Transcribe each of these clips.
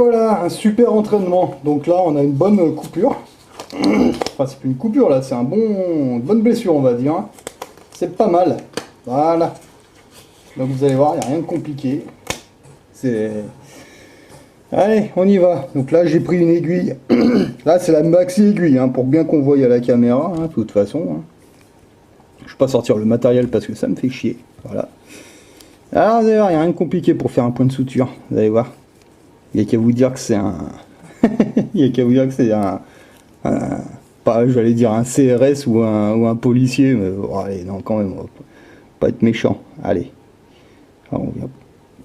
voilà, un super entraînement. Donc là, on a une bonne coupure. Enfin, c'est plus une coupure là, c'est une bonne blessure, on va dire. C'est pas mal. Voilà. Donc vous allez voir, il n'y a rien de compliqué. C'est... Allez, on y va. Donc là, j'ai pris une aiguille. Là, c'est la maxi aiguille, hein, pour bien qu'on voie à la caméra, hein, de toute façon. Hein. Je ne vais pas sortir le matériel parce que ça me fait chier. Voilà. Alors, vous allez voir, il n'y a rien de compliqué pour faire un point de suture. Vous allez voir. Il n'y a qu'à vous dire que c'est un... Il n'y a qu'à vous dire que c'est pas, j'allais dire un CRS ou un policier, mais bon, allez, non, quand même, on va pas être méchant. Allez. Alors, on vient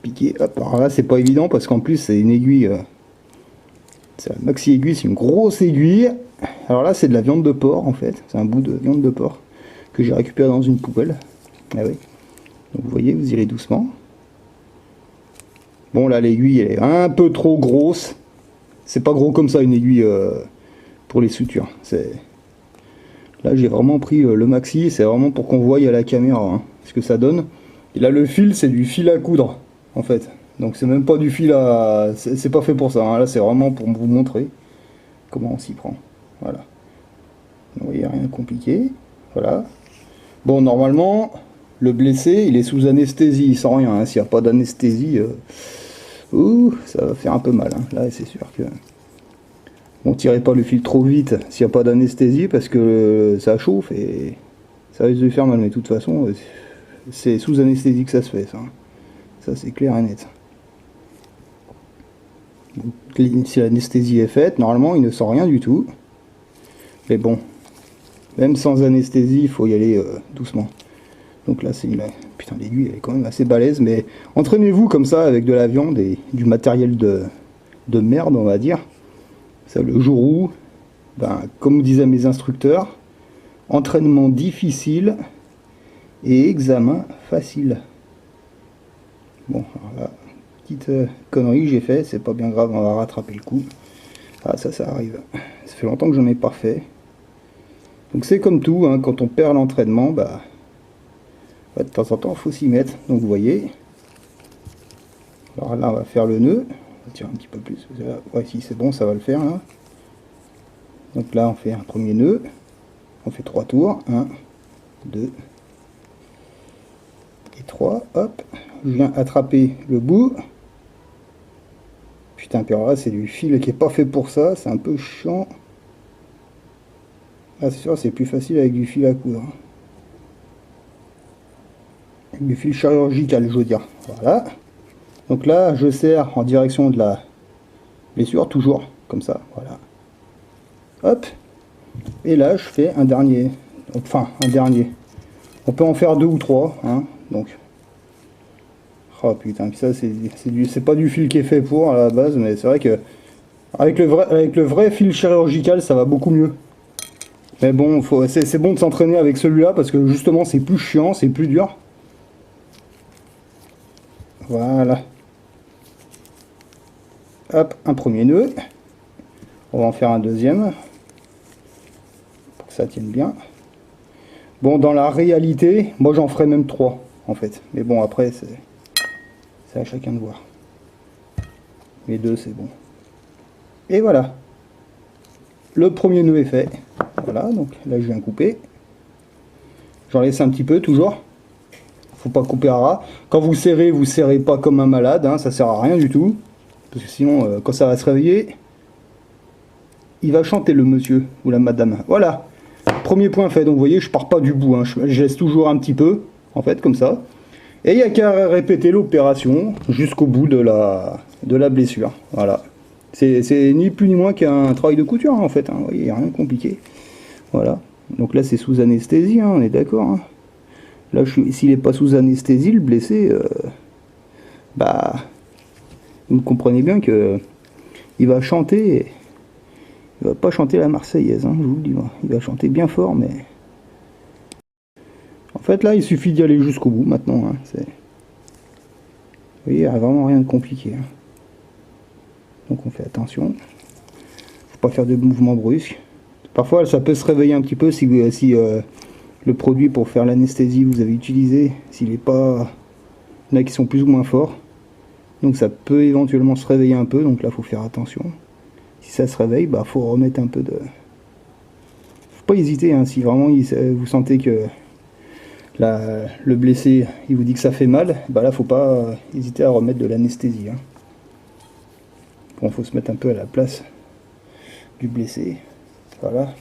piquer. Hop, alors là, c'est pas évident parce qu'en plus, c'est une aiguille. C'est la maxi aiguille, c'est une grosse aiguille. Alors là, c'est de la viande de porc en fait. C'est un bout de viande de porc que j'ai récupéré dans une poubelle. Ah oui. Donc vous voyez, vous irez doucement. Bon, là, l'aiguille, elle est un peu trop grosse. C'est pas gros comme ça, une aiguille pour les sutures. Là, j'ai vraiment pris le maxi. C'est vraiment pour qu'on voie à la caméra hein, ce que ça donne. Et là, le fil, c'est du fil à coudre, en fait. Donc, c'est même pas du fil à... C'est pas fait pour ça. Hein. Là, c'est vraiment pour vous montrer comment on s'y prend. Voilà. Vous voyez, rien de compliqué. Voilà. Bon, normalement, le blessé, il est sous anesthésie. Il sent rien. Hein. S'il n'y a pas d'anesthésie, ça va faire un peu mal. Hein. Là, c'est sûr que... On ne tirez pas le fil trop vite s'il n'y a pas d'anesthésie parce que ça chauffe et ça risque de faire mal. Mais de toute façon, c'est sous anesthésie que ça se fait, ça. Ça, c'est clair et net. Donc, si l'anesthésie est faite, normalement, il ne sent rien du tout. Mais bon, même sans anesthésie, il faut y aller doucement. Donc là, c'est une... Putain, l'aiguille, elle est quand même assez balèze. Mais entraînez-vous comme ça avec de la viande et du matériel de merde, on va dire. Ça, le jour où, ben, comme disaient mes instructeurs, entraînement difficile et examen facile. Bon, alors là, petite connerie que j'ai fait, c'est pas bien grave, on va rattraper le coup. Ah, ça arrive. Ça fait longtemps que j'en ai pas fait. Donc c'est comme tout, hein, quand on perd l'entraînement, bah, de temps en temps, il faut s'y mettre. Donc vous voyez. Alors là, on va faire le nœud. On va tirer un petit peu plus. Ouais, si c'est bon, ça va le faire. Là. Donc là, on fait un premier nœud. On fait 3 tours. 1, 2 et 3. Hop. Je viens attraper le bout. Putain, puis alors là, c'est du fil qui est pas fait pour ça. C'est un peu chiant. Ah, c'est sûr, c'est plus facile avec du fil à coudre. Avec du fil chirurgical, je veux dire. Voilà. Donc là, je serre en direction de la blessure, toujours comme ça. Voilà. Hop. Et là, je fais un dernier. Enfin, un dernier. On peut en faire 2 ou 3. Hein, donc. Oh putain, ça, c'est pas du fil qui est fait pour à la base, mais c'est vrai que avec le vrai fil chirurgical, ça va beaucoup mieux. Mais bon, c'est bon de s'entraîner avec celui-là parce que justement, c'est plus chiant, c'est plus dur. Voilà. Hop, un premier nœud. On va en faire un deuxième. Pour que ça tienne bien. Bon, dans la réalité, moi j'en ferai même 3 en fait. Mais bon, après, c'est à chacun de voir. Les 2, c'est bon. Et voilà. Le premier nœud est fait. Voilà, donc là je viens couper. J'en laisse un petit peu toujours. Faut pas couper à ras. Quand vous serrez pas comme un malade, hein, ça sert à rien du tout. Parce que sinon, quand ça va se réveiller, il va chanter le monsieur ou la madame. Voilà. Premier point fait. Donc vous voyez, je pars pas du bout. Hein. Je laisse toujours un petit peu, en fait, comme ça. Et il n'y a qu'à répéter l'opération jusqu'au bout de la blessure. Voilà. C'est ni plus ni moins qu'un travail de couture, hein, en fait. Hein. Vous voyez, il n'y a rien de compliqué. Voilà. Donc là, c'est sous anesthésie, hein, on est d'accord. Hein. Là, s'il n'est pas sous anesthésie, le blessé, bah, vous comprenez bien que il va chanter, il va pas chanter la Marseillaise, hein, je vous le dis, moi. Il va chanter bien fort, mais en fait là, il suffit d'y aller jusqu'au bout maintenant. Hein, vous voyez, il n'y a vraiment rien de compliqué. Hein. Donc on fait attention, faut pas faire de mouvements brusques. Parfois, ça peut se réveiller un petit peu si le produit pour faire l'anesthésie vous avez utilisé, s'il n'est pas... Il y en a qui sont plus ou moins forts. Donc ça peut éventuellement se réveiller un peu, donc là faut faire attention. Si ça se réveille, bah faut remettre un peu de... Faut pas hésiter, hein, si vraiment vous sentez que le blessé il vous dit que ça fait mal, bah là faut pas hésiter à remettre de l'anesthésie. Hein. Bon, faut se mettre un peu à la place du blessé. Voilà.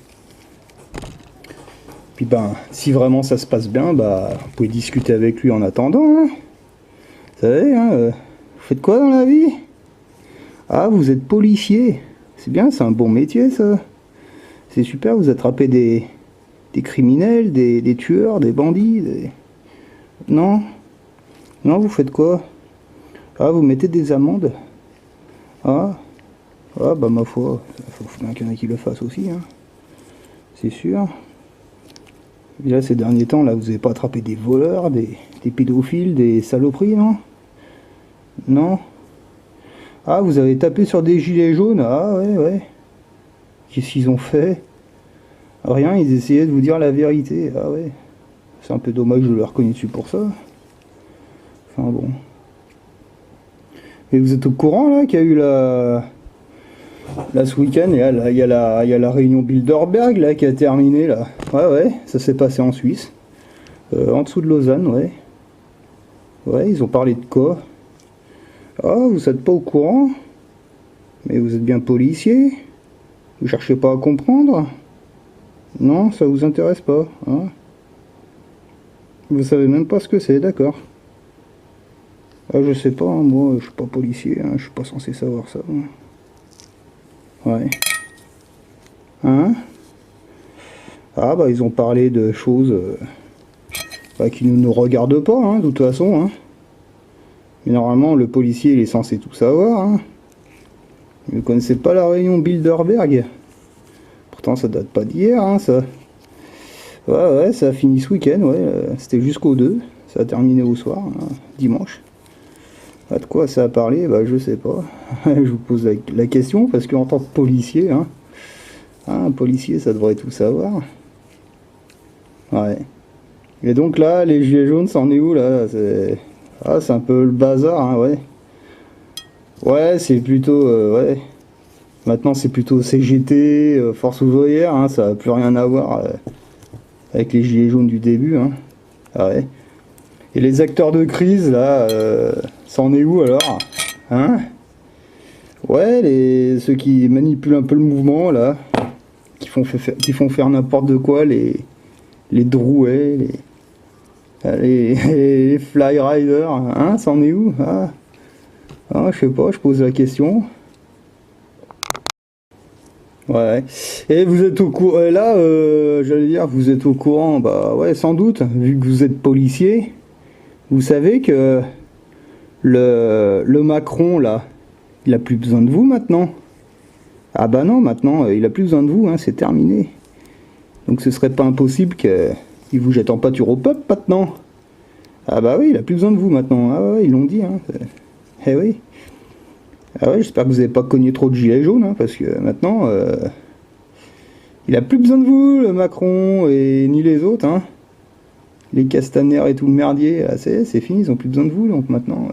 Puis ben, si vraiment ça se passe bien, bah vous pouvez discuter avec lui en attendant. Hein. Vous savez, hein, vous faites quoi dans la vie? Ah, vous êtes policier. C'est bien, c'est un bon métier ça. C'est super, vous attrapez des criminels, des tueurs, des bandits. Non? Non, vous faites quoi? Ah, vous mettez des amendes? Ah, ah bah ma foi, faut bien qu'il y en a qui le fassent aussi, hein. C'est sûr. Et là, ces derniers temps, là, vous n'avez pas attrapé des voleurs, des pédophiles, des saloperies, non? Non? Ah, vous avez tapé sur des gilets jaunes? Ah, ouais, ouais. Qu'est-ce qu'ils ont fait? Rien, ils essayaient de vous dire la vérité. Ah, ouais. C'est un peu dommage de leur cogner dessus pour ça. Enfin, bon. Et vous êtes au courant, là, qu'il y a eu là, ce week-end, il y a la réunion Bilderberg, là, qui a terminé, là. Ouais, ouais, ça s'est passé en Suisse. En dessous de Lausanne, ouais. Ouais, ils ont parlé de quoi? Ah, vous êtes pas au courant? Mais vous êtes bien policier? Vous cherchez pas à comprendre? Non, ça vous intéresse pas, hein? Vous savez même pas ce que c'est, d'accord? Ah, je sais pas, hein, moi, je suis pas policier, hein, je suis pas censé savoir ça. Hein. Ouais. Hein? Ah, bah, ils ont parlé de choses bah, qui ne nous regardent pas, hein, de toute façon, hein. Mais normalement, le policier, il est censé tout savoir, hein. Vous ne connaissez pas la réunion Bilderberg? Pourtant, ça date pas d'hier, hein, ça. Ouais, ouais, ça a fini ce week-end, ouais. C'était jusqu'au 2. Ça a terminé au soir, hein, dimanche. Ah, de quoi ça a parlé? Bah, je sais pas. Je vous pose la question, parce qu'en tant que policier, hein, un policier, ça devrait tout savoir. Ouais. Et donc là, les gilets jaunes, c'en est où, là? C'est un peu le bazar, hein, ouais. Ouais, c'est plutôt... ouais. Maintenant, c'est plutôt CGT, Force ouvrière, hein, ça n'a plus rien à voir avec les gilets jaunes du début. Hein. Ah ouais. Et les acteurs de crise, là, c'en est où alors? Hein? Ouais, ceux qui manipulent un peu le mouvement, là, qui font faire n'importe quoi, les Drouet, les Fly Riders, hein, c'en est où? Ah, je sais pas, je pose la question. Ouais. Et vous êtes au courant, là, j'allais dire, vous êtes au courant, bah ouais, sans doute, vu que vous êtes policier, vous savez que le Macron, là, il a plus besoin de vous maintenant. Ah bah non, maintenant, il a plus besoin de vous, hein, c'est terminé. Donc ce serait pas impossible qu'il vous jette en pâture au peuple maintenant. Ah bah oui, il a plus besoin de vous maintenant. Ah ouais, ils l'ont dit, hein. Eh oui. Ah ouais, j'espère que vous n'avez pas cogné trop de gilets jaunes, hein, parce que maintenant, il a plus besoin de vous, le Macron, et ni les autres, hein. Les Castaner et tout le merdier, c'est fini, ils ont plus besoin de vous, donc maintenant,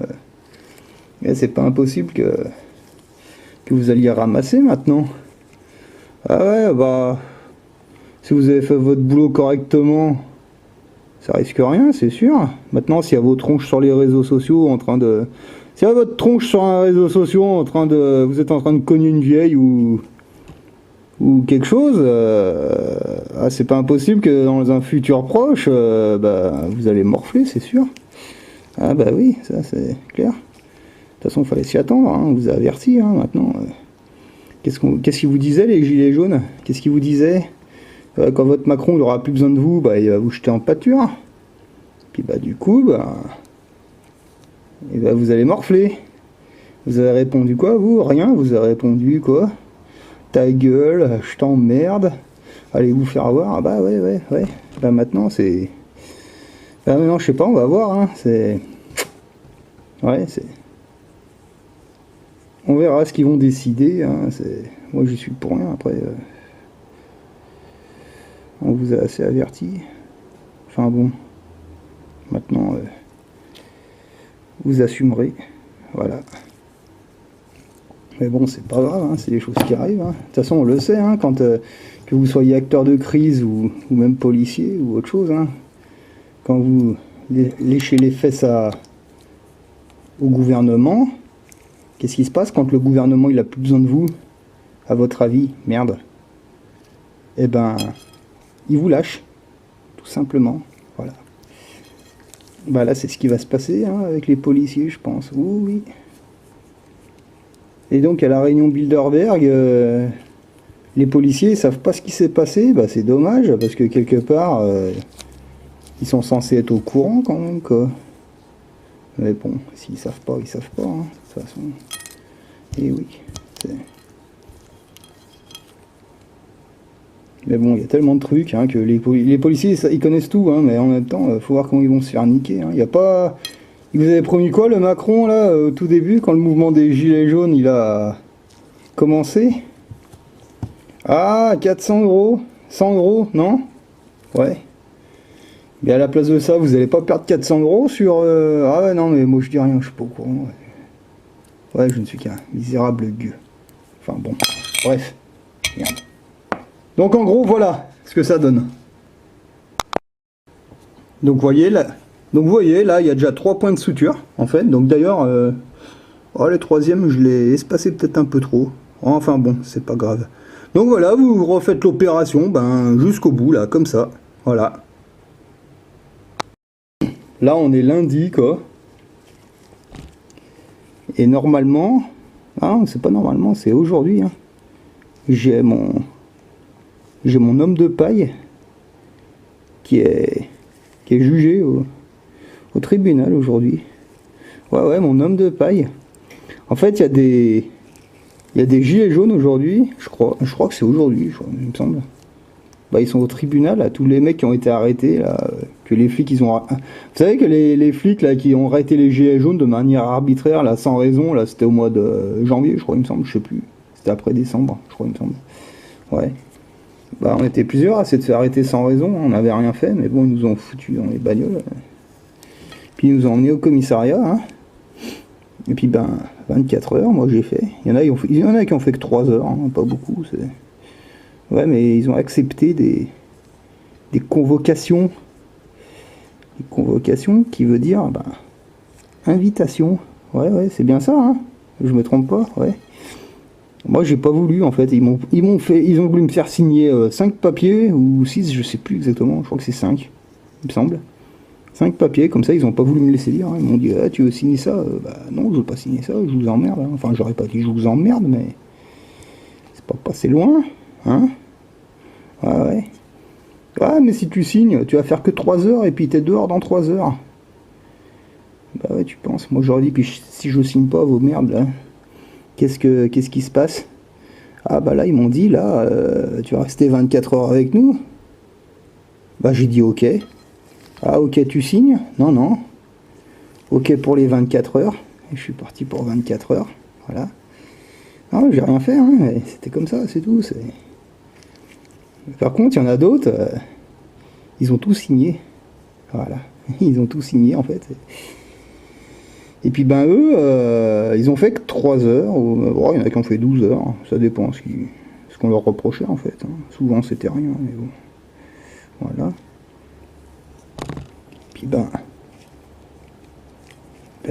c'est pas impossible que vous alliez ramasser maintenant. Ah ouais, bah, si vous avez fait votre boulot correctement, ça risque rien, c'est sûr. Maintenant, s'il y a vos tronches sur les réseaux sociaux en train de... Si votre tronche sur un réseau social vous êtes en train de cogner une vieille ou quelque chose, c'est pas impossible que dans un futur proche, bah, vous allez morfler, c'est sûr. Ah bah oui, ça c'est clair. De toute façon, il fallait s'y attendre, hein, on vous a averti, hein, maintenant. Qu'est-ce qu'ils vous disaient, les gilets jaunes? Qu'est-ce qu'ils vous disaient? Quand votre Macron il aura plus besoin de vous, bah, il va vous jeter en pâture. Puis bah du coup, bah... Et bah vous allez morfler. Vous avez répondu quoi, vous? Rien, vous avez répondu quoi? Ta gueule, je t'emmerde. Allez vous faire voir. Ah bah ouais. Bah maintenant c'est... Bah maintenant je sais pas, on va voir, hein. C'est... Ouais, c'est... On verra ce qu'ils vont décider, hein. Moi j'y suis pour rien, après... On vous a assez averti. Enfin bon. Maintenant... vous assumerez. Voilà. Mais bon, c'est pas grave, hein, c'est des choses qui arrivent. Hein. De toute façon, on le sait, hein, quand que vous soyez acteur de crise ou même policier ou autre chose, hein, quand vous léchez les fesses au gouvernement, qu'est-ce qui se passe quand le gouvernement il a plus besoin de vous, à votre avis? Merde. Eh ben, il vous lâche, tout simplement. Voilà. Bah là, c'est ce qui va se passer hein, avec les policiers, je pense. Oui. Et donc, à la réunion Bilderberg, les policiers ne savent pas ce qui s'est passé. Bah, c'est dommage, parce que quelque part, ils sont censés être au courant quand même, quoi. Mais bon, s'ils savent pas, ils savent pas, hein, de toute façon. Et oui. Mais bon, il y a tellement de trucs hein, que les policiers, ils connaissent tout, hein, mais en même temps, faut voir comment ils vont se faire niquer. Hein. Il y a pas... Il vous avait promis quoi, le Macron, là, au tout début, quand le mouvement des Gilets jaunes, il a commencé? Ah, 400 €, 100 €, non? Ouais. Mais à la place de ça, vous allez pas perdre 400 € sur... Ah ouais, non, mais moi je dis rien, je suis pas au courant. Ouais, je ne suis qu'un misérable gueux. Enfin bon, bref. Merde. Donc en gros, voilà ce que ça donne. Donc vous voyez, là, il y a déjà 3 points de suture, en fait. Donc d'ailleurs, oh, le troisième, je l'ai espacé peut-être un peu trop. Enfin bon, c'est pas grave. Donc voilà, vous refaites l'opération ben, jusqu'au bout, là, comme ça. Voilà. Là, on est lundi, quoi. Et normalement... Ah, c'est pas normalement, c'est aujourd'hui. Hein. J'ai mon homme de paille qui est jugé au tribunal aujourd'hui. Ouais, mon homme de paille. En fait, il y a des gilets jaunes aujourd'hui, je crois que c'est aujourd'hui, il me semble. Bah, ils sont au tribunal, là, tous les mecs qui ont été arrêtés, là, que les flics, ils ont... Vous savez que les flics, là, qui ont arrêté les gilets jaunes de manière arbitraire, là, sans raison, là, c'était au mois de janvier, je crois, il me semble, je sais plus. C'était après décembre, je crois, il me semble. Ouais. Bah, on était plusieurs à s'être fait arrêter sans raison, on n'avait rien fait, mais bon, ils nous ont foutu dans les bagnoles. Puis ils nous ont emmenés au commissariat, hein. Et puis, ben, 24 heures, moi, j'ai fait. Il y en a qui ont fait que 3 heures, hein, pas beaucoup, c'est... Ouais, mais ils ont accepté des convocations. Des convocations qui veut dire, ben, invitation. Ouais, c'est bien ça, hein. Je me trompe pas, ouais. Moi, j'ai pas voulu, en fait. Ils ont voulu me faire signer 5 papiers, ou 6, je sais plus exactement. Je crois que c'est 5, il me semble. 5 papiers, comme ça, ils ont pas voulu me laisser lire. Hein. Ils m'ont dit, ah, tu veux signer ça? Bah non, je veux pas signer ça, je vous emmerde. Hein. Enfin, j'aurais pas dit je vous emmerde, mais c'est pas passé loin, hein. Ouais. Ah, mais si tu signes, tu vas faire que 3 heures et puis t'es dehors dans 3 heures. Bah ouais, tu penses. Moi, j'aurais dit, puis si je signe pas, vos merdes, là, qu'est-ce qui se passe? Ah, bah là, ils m'ont dit, là, tu vas rester 24 heures avec nous. Bah, j'ai dit ok. Ah, ok, tu signes? Non. Ok pour les 24 heures. Et je suis parti pour 24 heures. Voilà. Non, j'ai rien fait, hein. C'était comme ça, c'est tout. Par contre, il y en a d'autres, ils ont tout signé. Voilà. Ils ont tout signé, en fait. Et puis, ben, eux, ils ont fait que 3 heures. Bon, il y en a qui ont fait 12 heures. Ça dépend ce qu'on leur reprochait, en fait. Hein. Souvent, c'était rien, mais bon. Voilà. Puis, ben,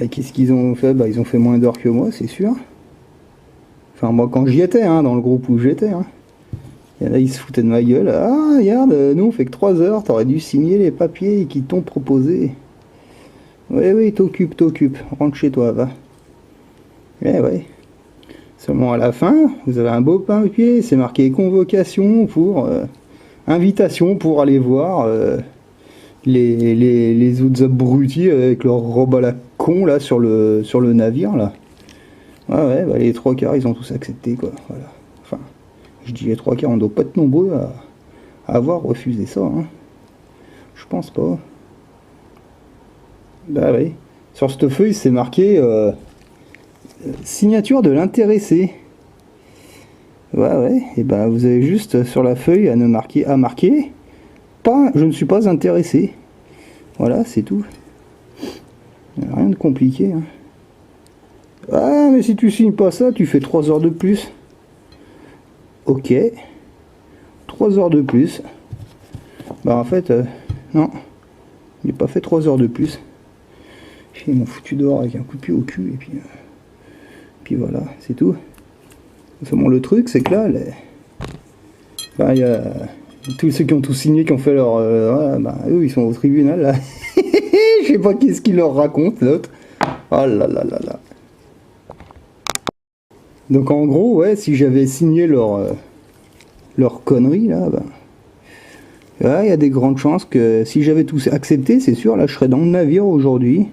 qu'est-ce qu'ils ont fait? Bah, ils ont fait moins d'heures que moi, c'est sûr. Enfin, moi, quand j'y étais, hein, dans le groupe où j'étais, hein. Et là, ils se foutaient de ma gueule. Ah, regarde, nous, on fait que 3 heures. T'aurais dû signer les papiers qui t'ont proposé. Oui, t'occupe. Rentre chez toi, va. Ouais. Seulement à la fin, vous avez un beau papier. C'est marqué convocation pour... invitation pour aller voir les autres abrutis avec leur robe à la con, là, sur le navire, là. Ouais, bah, les 3 quarts, ils ont tous accepté, quoi. Voilà. Enfin... Je dis les 3 quarts, on doit pas être nombreux à avoir refusé ça. Hein. Je pense pas. Bah oui. Sur cette feuille, c'est marqué signature de l'intéressé. Ouais. Et ben vous avez juste sur la feuille à marquer pas, je ne suis pas intéressé. Voilà, c'est tout. Rien de compliqué. Hein. Ah, mais si tu signes pas ça, tu fais 3 heures de plus. Ok. 3 heures de plus. Bah en fait, non. Il n'est pas fait 3 heures de plus. Ils m'ont foutu dehors avec un coup de pied au cul et puis voilà, c'est tout. Seulement le truc, c'est que là, bah, y a tous ceux qui ont tout signé, qui ont fait leur... voilà, bah, eux, ils sont au tribunal, là. Je sais pas qu'est-ce qu'ils leur racontent, l'autre. Oh là là là là. Donc en gros, ouais, si j'avais signé leur connerie, là, bah... il y a des grandes chances que si j'avais tout accepté, c'est sûr, là, je serais dans le navire aujourd'hui,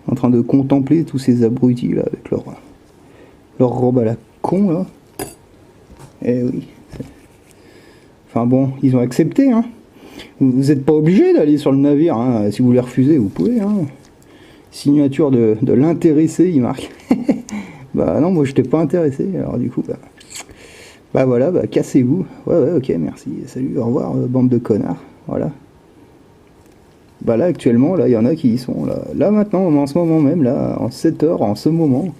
en train de contempler tous ces abrutis, là, avec leur robe à la con, là. Eh oui. Enfin bon, ils ont accepté, hein. Vous n'êtes pas obligé d'aller sur le navire, hein. Si vous voulez refuser, vous pouvez, hein. Signature de l'intéressé, il marque. Bah non, moi je t'ai pas intéressé, alors du coup, bah voilà, bah cassez-vous. Ouais, ok, merci, salut, au revoir, bande de connards, voilà. Bah là, actuellement, là, il y en a qui y sont, là. Là, maintenant, en ce moment même, là, en 7 heures, en ce moment,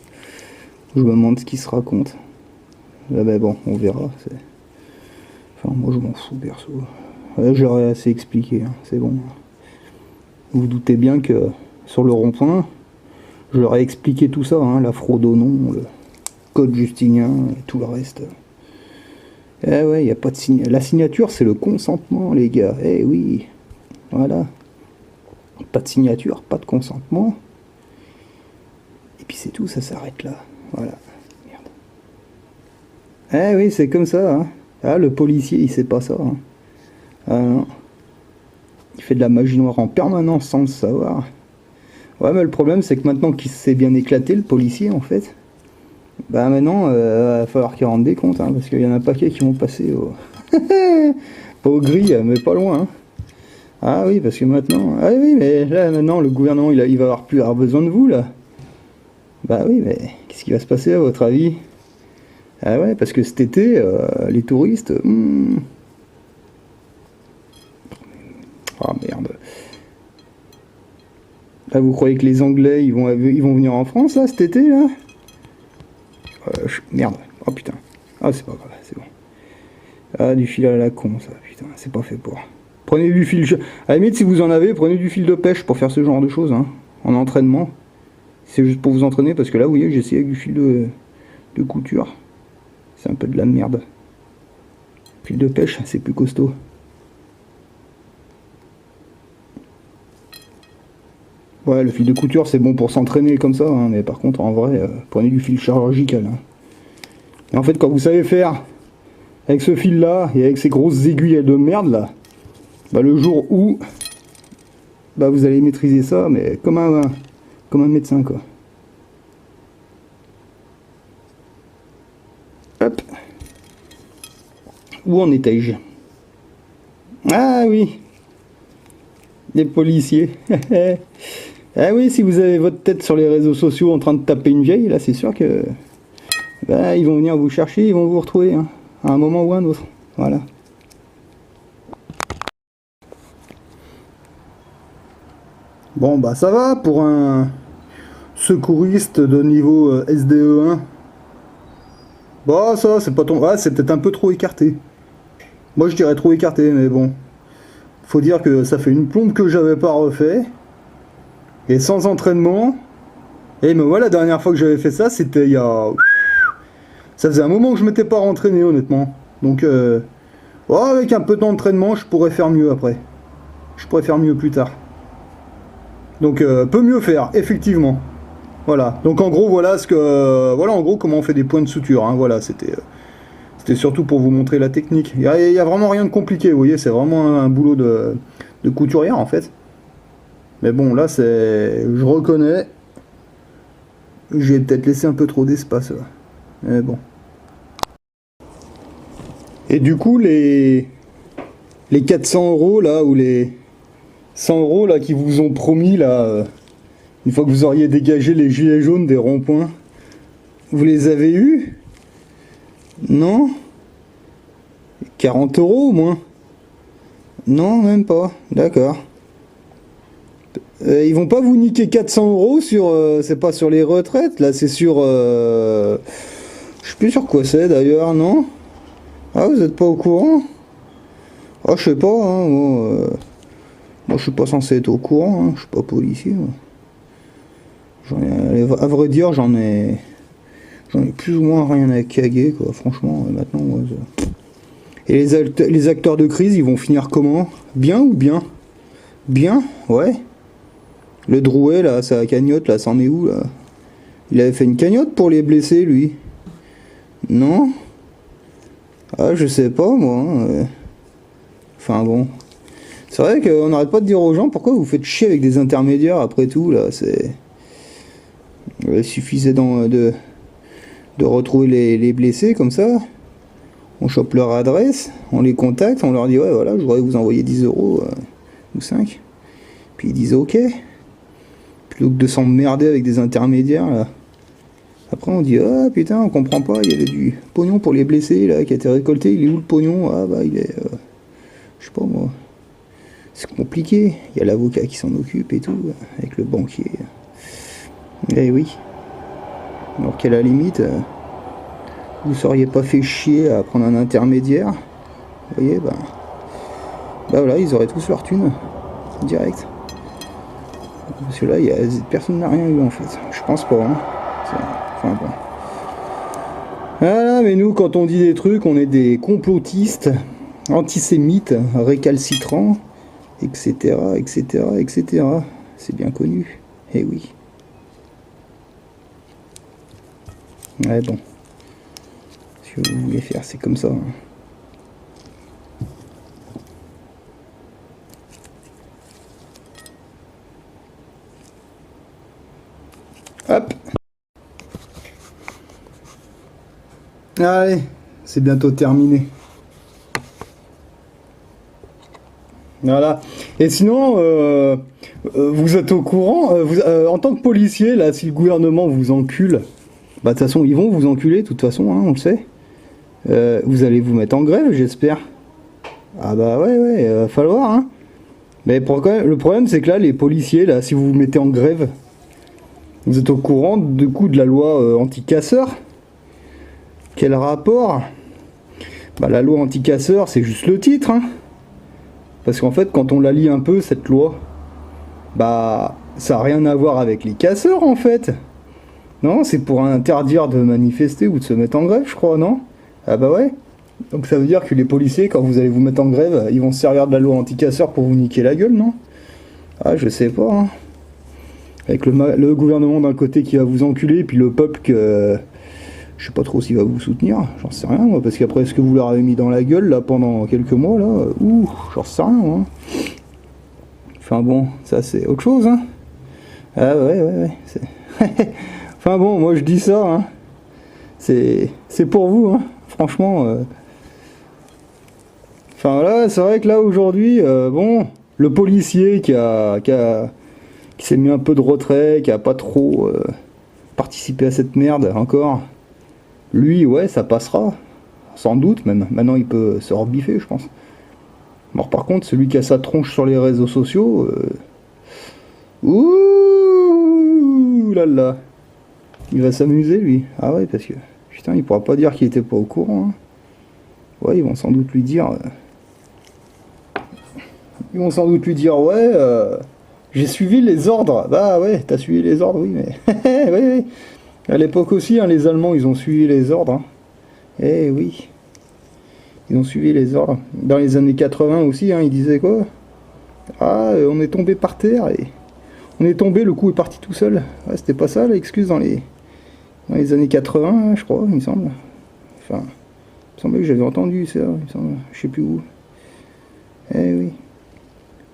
je me demande ce qu'ils se racontent. Là, bah bon, on verra, Enfin, moi je m'en fous, perso. Ouais, je leur ai assez expliqué, hein, c'est bon. Vous vous doutez bien que sur le rond-point, je leur ai expliqué tout ça, hein, la fraude au nom, le code justinien et tout le reste. Eh ouais, il n'y a pas de signature. La signature, c'est le consentement, les gars. Eh oui, voilà. Pas de signature, pas de consentement. Et puis c'est tout, ça s'arrête là. Voilà. Merde. Eh oui, c'est comme ça, hein. Ah, le policier, il sait pas ça, hein. Ah non. Il fait de la magie noire en permanence sans le savoir. Ouais, mais le problème, c'est que maintenant qu'il s'est bien éclaté, le policier, en fait, bah maintenant, va falloir qu'il rende des comptes, hein, parce qu'il y en a un paquet qui vont passer pas au gris, mais pas loin, hein. Ah oui, parce que maintenant... Ah oui, mais là, maintenant, le gouvernement, il va avoir plus avoir besoin de vous, là. Bah oui, mais qu'est-ce qui va se passer, à votre avis? Ah ouais, parce que cet été, les touristes... Ah merde. Là, vous croyez que les Anglais, ils vont venir en France, là, cet été, là? Merde. Oh putain. Ah, c'est pas grave, c'est bon. Ah, du fil à la con, ça, putain, c'est pas fait pour. Prenez du fil... À la limite, si vous en avez, prenez du fil de pêche pour faire ce genre de choses, hein, en entraînement. C'est juste pour vous entraîner, parce que là, vous voyez, j'ai essayé avec du fil de couture. C'est un peu de la merde. Fil de pêche, c'est plus costaud. Ouais, le fil de couture, c'est bon pour s'entraîner comme ça, hein, mais par contre, en vrai, prenez du fil chirurgical. Hein. Et en fait, quand vous savez faire avec ce fil-là, et avec ces grosses aiguilles de merde, là, bah, le jour où bah, vous allez maîtriser ça, mais comme un médecin, quoi. Hop. Où en étais-je? Ah oui, les policiers. Ah oui, si vous avez votre tête sur les réseaux sociaux en train de taper une vieille, là c'est sûr que bah, ils vont venir vous chercher, ils vont vous retrouver, hein, à un moment ou à un autre. Voilà. Bon bah ça va pour un secouriste de niveau SDE1. Bah ça c'est pas ton... Ah, c'est peut-être un peu trop écarté. Moi je dirais trop écarté, mais bon. Faut dire que ça fait une plombe que j'avais pas refait. Et sans entraînement. Et me voilà, la dernière fois que j'avais fait ça, c'était il y a... Ça faisait un moment que je m'étais pas rentraîné, honnêtement. Donc, oh, avec un peu d'entraînement, je pourrais faire mieux après. Je pourrais faire mieux plus tard. Donc, peut mieux faire, effectivement. Voilà. Donc, en gros, voilà ce que... voilà, en gros, comment on fait des points de suture. Hein. Voilà, c'était surtout pour vous montrer la technique. Il y a vraiment rien de compliqué, vous voyez. C'est vraiment un boulot de couturière, en fait. Mais bon, là, c'est... Je reconnais... J'ai peut-être laissé un peu trop d'espace, là. Mais bon. Et du coup, les 400 € là, ou les 100 € là, qui vous ont promis, là, une fois que vous auriez dégagé les gilets jaunes des ronds-points, vous les avez eus? Non? 40 € au moins? Non, même pas. D'accord. Ils vont pas vous niquer 400 euros sur... c'est pas sur les retraites, là, c'est sur... je sais plus sur quoi c'est, d'ailleurs, non? Ah, vous êtes pas au courant? Ah, je sais pas, hein, moi, je suis pas censé être au courant, hein, je suis pas policier, moi. À vrai dire, j'en ai plus ou moins rien à caguer, quoi, franchement, maintenant, ouais, Et les acteurs de crise, ils vont finir comment? Bien ou bien? Bien? Ouais. Le Drouet, là, sa cagnotte, là, c'en est où, là? Il avait fait une cagnotte pour les blessés, lui? Non? Ah, je sais pas, moi. Hein. Enfin, bon. C'est vrai qu'on n'arrête pas de dire aux gens, pourquoi vous faites chier avec des intermédiaires, après tout, là, c'est... Il suffisait de retrouver les blessés, comme ça. On chope leur adresse, on les contacte, on leur dit, ouais, voilà, je voudrais vous envoyer 10 euros, ou 5. Puis ils disent, ok. Plutôt que de s'emmerder avec des intermédiaires, là. Après on dit, ah putain, on comprend pas, il y avait du pognon pour les blessés, là, qui a été récolté, il est où le pognon? Ah bah il est... je sais pas moi. C'est compliqué, il y a l'avocat qui s'en occupe et tout, avec le banquier. Eh oui. Alors qu'à la limite, vous seriez pas fait chier à prendre un intermédiaire. Vous voyez, bah voilà, ils auraient tous leur thune, direct. Parce que là, personne n'a rien eu en fait. Je pense pas. Hein. Enfin bon. Voilà, mais nous, quand on dit des trucs, on est des complotistes, antisémites, récalcitrants, etc., etc., etc. C'est bien connu. Eh oui. Ouais, bon. Ce que vous voulez faire, c'est comme ça. Hein. Hop. Allez, c'est bientôt terminé. Voilà. Et sinon, vous êtes au courant, en tant que policier, là, si le gouvernement vous encule, bah de toute façon, ils vont vous enculer, de toute façon, hein, on le sait. Vous allez vous mettre en grève, j'espère. Ah bah ouais, va falloir, hein. Mais le problème, c'est que là, les policiers, là, si vous vous mettez en grève, vous êtes au courant du coup de la loi anti-casseurs. Quel rapport? Bah la loi anti-casseurs, c'est juste le titre, hein. Parce qu'en fait, quand on la lit un peu, cette loi, bah ça n'a rien à voir avec les casseurs, en fait. Non, c'est pour interdire de manifester ou de se mettre en grève, je crois, non? Ah bah ouais. Donc ça veut dire que les policiers, quand vous allez vous mettre en grève, ils vont se servir de la loi anti-casseurs pour vous niquer la gueule, non? Ah, je sais pas, hein. Avec le gouvernement d'un côté qui va vous enculer, puis le peuple que... je sais pas trop s'il va vous soutenir, j'en sais rien, moi, parce qu'après ce que vous leur avez mis dans la gueule, là, pendant quelques mois, là, j'en sais rien, moi. Enfin bon, ça c'est autre chose, hein. Ah ouais. Enfin bon, moi je dis ça, hein. C'est pour vous, hein. Franchement... Enfin là, c'est vrai que là, aujourd'hui, bon, le policier qui s'est mis un peu de retrait, qui a pas trop participé à cette merde encore, lui, ouais, ça passera, sans doute même. Maintenant, il peut se rebiffer, je pense. Alors par contre, celui qui a sa tronche sur les réseaux sociaux, ouh là là, il va s'amuser, lui. Ah ouais, parce que, putain, il pourra pas dire qu'il était pas au courant. Hein. Ouais, ils vont sans doute lui dire... ouais, j'ai suivi les ordres. Bah ouais, t'as suivi les ordres, oui, mais... oui. À l'époque aussi, hein, les Allemands, ils ont suivi les ordres. Hein. Eh oui. Ils ont suivi les ordres. Dans les années 80 aussi, hein, ils disaient quoi? Ah, on est tombé par terre et... on est tombé, le coup est parti tout seul. Ouais, c'était pas ça, l'excuse dans les années 80, hein, je crois, il me semble. Enfin, il me semblait que j'avais entendu ça, il me semble. Je sais plus où. Eh oui.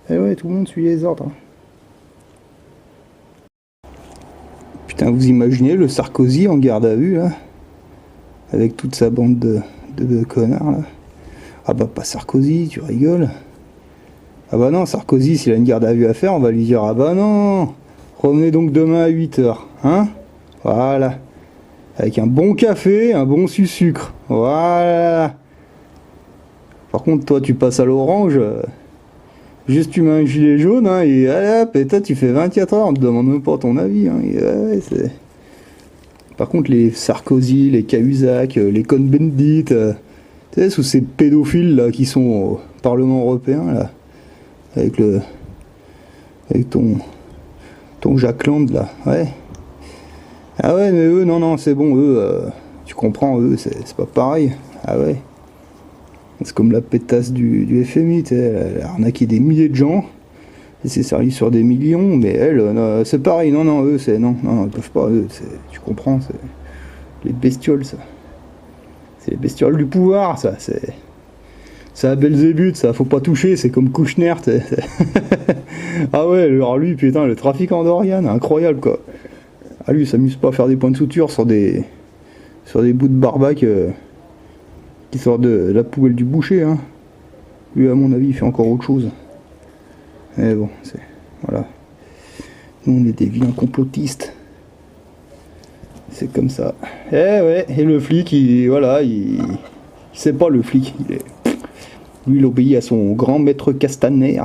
Eh ouais, tout le monde suit les ordres. Putain, vous imaginez le Sarkozy en garde à vue, là? Avec toute sa bande de connards, là. Ah bah pas Sarkozy, tu rigoles. Ah bah non, Sarkozy, s'il a une garde à vue à faire, on va lui dire, ah bah non, revenez donc demain à 8h, hein? Voilà. Avec un bon café, un bon sucre. Voilà. Par contre, toi, tu passes à l'orange... Juste tu mets un gilet jaune, hein, et allez, hop, et toi tu fais 24 heures, on te demande même pas ton avis. Hein, et, ouais, c'est... Par contre, les Sarkozy, les Cahuzac, les Cohn-Bendit, tu sais, sous ces pédophiles là qui sont au Parlement européen, là, avec le. Avec ton Jack Land, là, ouais. Ah ouais, mais eux, non, c'est bon, eux, tu comprends, eux, c'est pas pareil. Ah ouais. C'est comme la pétasse du FMI, tu sais, elle a arnaqué des milliers de gens, et c'est servi sur des millions, mais elle, c'est pareil, non, eux, c'est, non, ils peuvent pas, eux, tu comprends, c'est les bestioles, ça. C'est les bestioles du pouvoir, ça, c'est à Belzébuth, ça, faut pas toucher, c'est comme Kouchner, Ah ouais, alors lui, putain, le trafiquant d'Oriane, incroyable, quoi. Ah lui, il s'amuse pas à faire des points de suture sur des bouts de barbac qui sortent de la poubelle du boucher, hein. Lui, à mon avis, il fait encore autre chose. Mais bon, c'est... Voilà. Nous, on est des vilains complotistes. C'est comme ça. Eh ouais, et le flic, il sait pas, le flic. Lui, il obéit à son grand maître Castaner.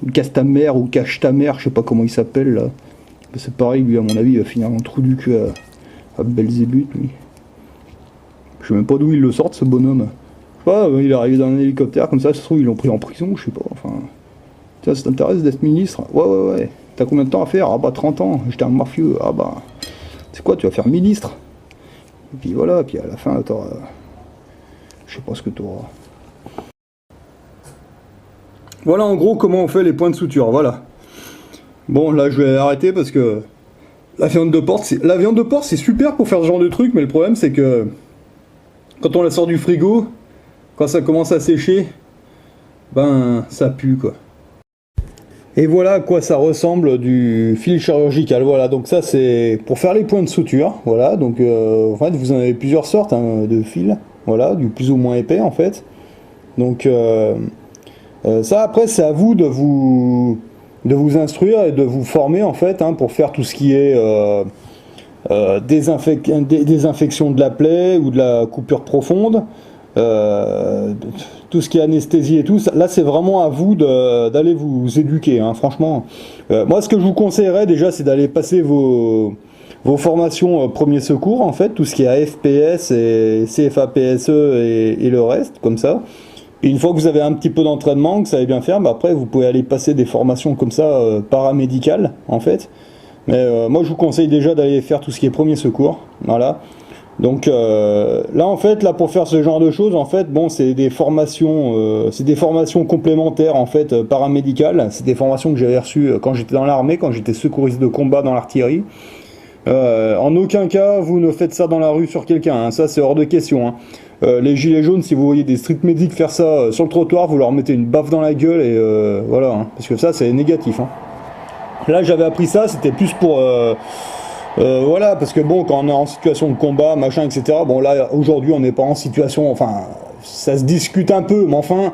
Ou Castamer, ou Cache-ta-mer, je sais pas comment il s'appelle, là. C'est pareil, lui, à mon avis, il va finir en trou du cul à Belzébuth, lui. Je sais même pas d'où ils le sortent, ce bonhomme. Je sais pas, il est arrivé dans un hélicoptère, comme ça se trouve, ils l'ont pris en prison, je sais pas, enfin... Tiens, ça t'intéresse d'être ministre? Ouais. T'as combien de temps à faire? Ah bah 30 ans, j'étais un mafieux. Ah bah... C'est quoi, tu vas faire ministre? Et puis voilà, puis à la fin, t'auras... Je sais pas ce que t'auras. Voilà en gros comment on fait les points de suture, voilà. Bon, là je vais arrêter parce que... La viande de porc, c'est super pour faire ce genre de truc, mais le problème c'est que... Quand on la sort du frigo, quand ça commence à sécher, ben ça pue quoi. Et voilà à quoi ça ressemble du fil chirurgical. Voilà, donc ça c'est pour faire les points de suture. Voilà, donc en fait vous en avez plusieurs sortes hein, de fils. Voilà, du plus ou moins épais en fait. Donc ça après c'est à vous de vous instruire et de vous former en fait hein, pour faire tout ce qui est désinfection de la plaie ou de la coupure profonde. Tout ce qui est anesthésie et tout, là c'est vraiment à vous d'aller vous éduquer, hein, franchement. Moi ce que je vous conseillerais déjà c'est d'aller passer vos formations premiers secours en fait, tout ce qui est AFPS et CFAPSE et le reste, comme ça. Et une fois que vous avez un petit peu d'entraînement, que vous savez bien faire, bah après vous pouvez aller passer des formations comme ça paramédicales en fait. Mais moi je vous conseille déjà d'aller faire tout ce qui est premiers secours, voilà. Donc là en fait, là pour faire ce genre de choses, en fait, bon c'est des formations complémentaires en fait paramédicales. C'est des formations que j'avais reçues quand j'étais dans l'armée, quand j'étais secouriste de combat dans l'artillerie. En aucun cas vous ne faites ça dans la rue sur quelqu'un, hein, ça c'est hors de question. Hein. Les gilets jaunes, si vous voyez des street medics faire ça sur le trottoir, vous leur mettez une baffe dans la gueule et voilà, hein, parce que ça c'est négatif. Hein. Là j'avais appris ça, c'était plus pour... voilà, parce que bon, quand on est en situation de combat, machin, etc. Bon, là, aujourd'hui, on n'est pas en situation... Enfin, ça se discute un peu, mais enfin...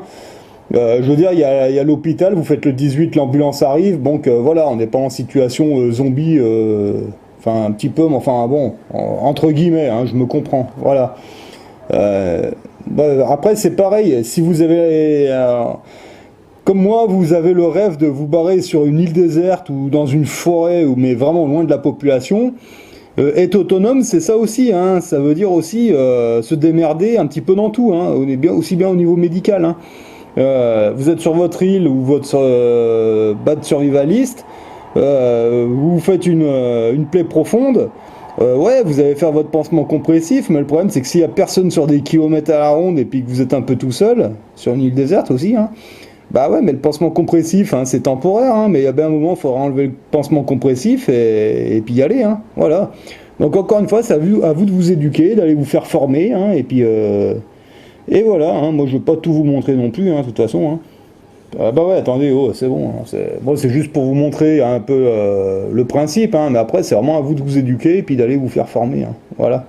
je veux dire, il y a l'hôpital, vous faites le 18, l'ambulance arrive, donc voilà, on n'est pas en situation zombie... Enfin, un petit peu, mais enfin, bon, entre guillemets, hein, je me comprends, voilà. Bah, après, c'est pareil, si vous avez... comme moi, vous avez le rêve de vous barrer sur une île déserte ou dans une forêt, mais vraiment loin de la population. Être autonome, c'est ça aussi. Hein. Ça veut dire aussi se démerder un petit peu dans tout. Hein. On est bien, aussi bien au niveau médical. Hein. Vous êtes sur votre île ou votre bad survivaliste. Vous faites une plaie profonde. Ouais, vous allez faire votre pansement compressif, mais le problème c'est que s'il n'y a personne sur des kilomètres à la ronde et puis que vous êtes un peu tout seul, sur une île déserte aussi, hein, bah ouais, mais le pansement compressif, hein, c'est temporaire, hein, mais il y a bien un moment, il faudra enlever le pansement compressif et puis y aller, hein, voilà. Donc encore une fois, c'est à vous de vous éduquer, d'aller vous faire former, hein, et puis et voilà, hein, moi je vais pas tout vous montrer non plus, hein, de toute façon. Hein. Ah bah ouais, attendez, oh, c'est bon, hein, c'est juste pour vous montrer un peu le principe, hein, mais après c'est vraiment à vous de vous éduquer et puis d'aller vous faire former, hein, voilà.